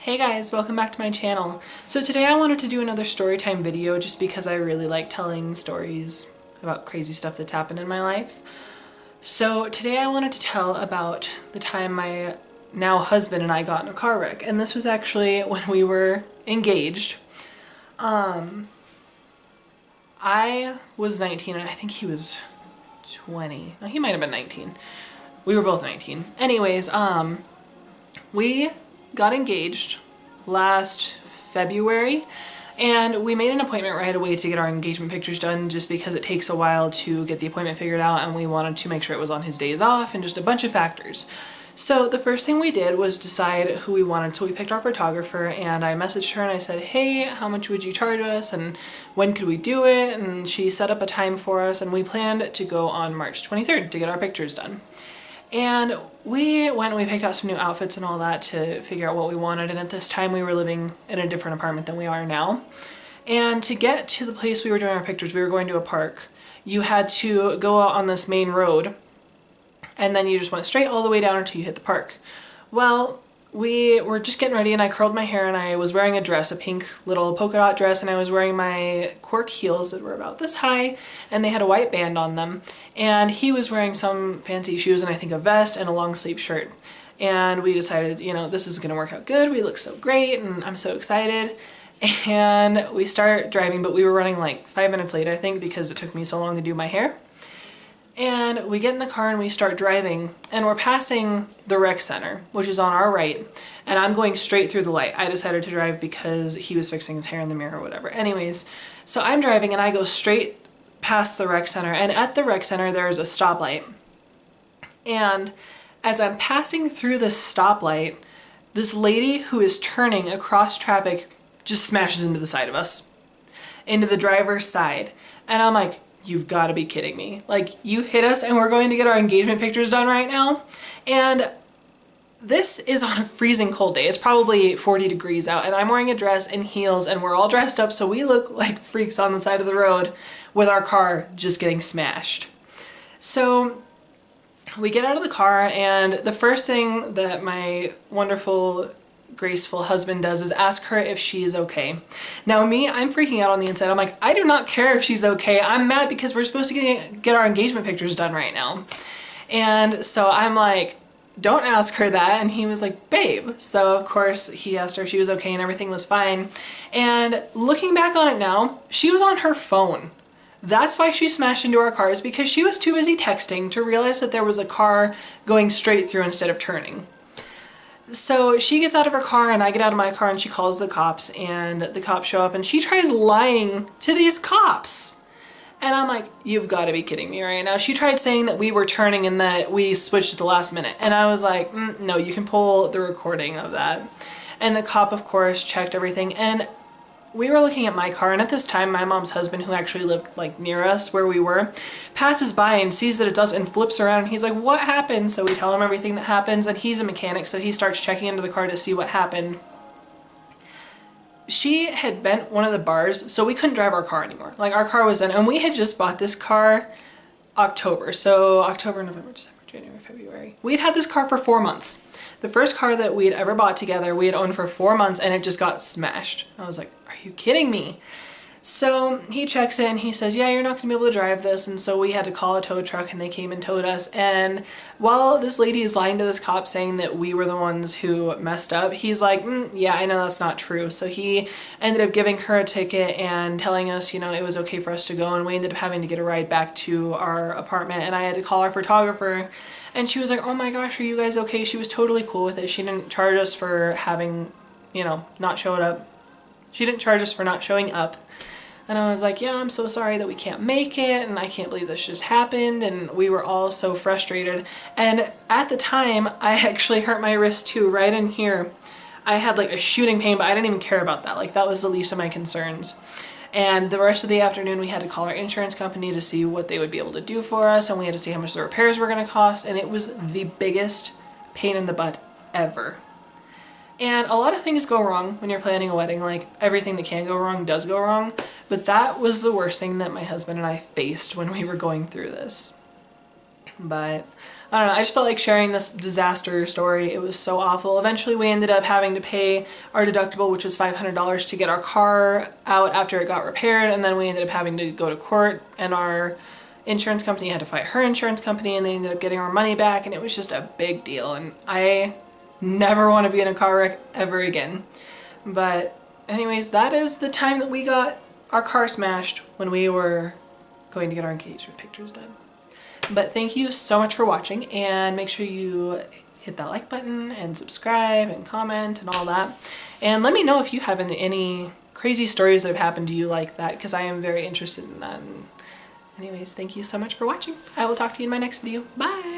Hey guys, welcome back to my channel. So today I wanted to do another storytime video just because I really like telling stories about crazy stuff that's happened in my life. So today I wanted to tell about the time my now husband and I got in a car wreck, and this was actually when we were engaged. I was 19 and I think he was 20. No, he might have been 19. We were both 19. Anyways, we got engaged last February, and we made an appointment right away to get our engagement pictures done just because it takes a while to get the appointment figured out, and we wanted to make sure it was on his days off and just a bunch of factors. So the first thing we did was decide who we wanted. So we picked our photographer, and I messaged her and I said, hey, how much would you charge us and when could we do it? And she set up a time for us, and we planned to go on March 23rd to get our pictures done. And we went and we picked out some new outfits and all that to figure out what we wanted. And at this time we were living in a different apartment than we are now. And to get to the place we were doing our pictures, we were going to a park. You had to go out on this main road, and then you just went straight all the way down until you hit the park. Well, we were just getting ready, and I curled my hair, and I was wearing a dress, a pink little polka dot dress, and I was wearing my cork heels that were about this high, and they had a white band on them. And he was wearing some fancy shoes and I think a vest and a long sleeve shirt. And we decided, you know, this is gonna work out good. We look so great and I'm so excited. And we start driving, but we were running like 5 minutes late, I think, because it took me so long to do my hair. And we get in the car and we start driving, and we're passing the rec center, which is on our right, and I'm going straight through the light. I decided to drive because he was fixing his hair in the mirror or whatever. Anyways, so I'm driving and I go straight past the rec center, and at the rec center there's a stoplight. And as I'm passing through this stoplight, this lady who is turning across traffic just smashes into the side of us, into the driver's side. And I'm like, you've got to be kidding me. Like, you hit us and we're going to get our engagement pictures done right now? And this is on a freezing cold day. It's probably 40 degrees out, and I'm wearing a dress and heels, and we're all dressed up, so we look like freaks on the side of the road with our car just getting smashed. So we get out of the car, and the first thing that my wonderful, graceful husband does is ask her if she is okay. Now me, I'm freaking out on the inside. I'm like, I do not care if she's okay. I'm mad because we're supposed to get our engagement pictures done right now. And so I'm like, don't ask her that. And he was like, babe. So of course he asked her if she was okay, and everything was fine. And looking back on it now, she was on her phone. That's why she smashed into our cars, because she was too busy texting to realize that there was a car going straight through instead of turning. So she gets out of her car and I get out of my car, and she calls the cops, and the cops show up, and she tries lying to these cops. And I'm like, you've got to be kidding me right now. She tried saying that we were turning and that we switched at the last minute. And I was like, no, you can pull the recording of that. And the cop, of course, checked everything. And we were looking at my car, and at this time, my mom's husband, who actually lived like near us where we were, passes by and sees that it does and flips around, and he's like, what happened? So we tell him everything that happens, and he's a mechanic, so he starts checking into the car to see what happened. She had bent one of the bars, so we couldn't drive our car anymore. Like, our car was in, and we had just bought this car October. So October, November, December, January, February. We'd had this car for 4 months. The first car that we had ever bought together, we had owned for 4 months, and it just got smashed. I was like, are you kidding me? So he checks it and he says, yeah, you're not gonna be able to drive this. And so we had to call a tow truck, and they came and towed us. And while this lady is lying to this cop saying that we were the ones who messed up, he's like, yeah, I know that's not true. So he ended up giving her a ticket and telling us, you know, it was okay for us to go. And we ended up having to get a ride back to our apartment, and I had to call our photographer, and she was like, oh my gosh, are you guys okay? She was totally cool with it. She didn't charge us for having, you know, not showed up. She didn't charge us for not showing up. And I was like, yeah, I'm so sorry that we can't make it, and I can't believe this just happened, and we were all so frustrated. And at the time, I actually hurt my wrist too, right in here. I had like a shooting pain, but I didn't even care about that. Like, that was the least of my concerns. And the rest of the afternoon, we had to call our insurance company to see what they would be able to do for us, and we had to see how much the repairs were gonna cost, and it was the biggest pain in the butt ever. And a lot of things go wrong when you're planning a wedding. Like, everything that can go wrong does go wrong. But that was the worst thing that my husband and I faced when we were going through this. But I don't know, I just felt like sharing this disaster story. It was so awful. Eventually we ended up having to pay our deductible, which was $500 to get our car out after it got repaired, and then we ended up having to go to court, and our insurance company had to fight her insurance company, and they ended up getting our money back, and it was just a big deal, and I never want to be in a car wreck ever again. But anyways, that is the time that we got our car smashed when we were going to get our engagement pictures done. But thank you so much for watching, and make sure you hit that like button and subscribe and comment and all that. And let me know if you have any crazy stories that have happened to you like that, because I am very interested in that. And anyways, thank you so much for watching. I will talk to you in my next video. Bye!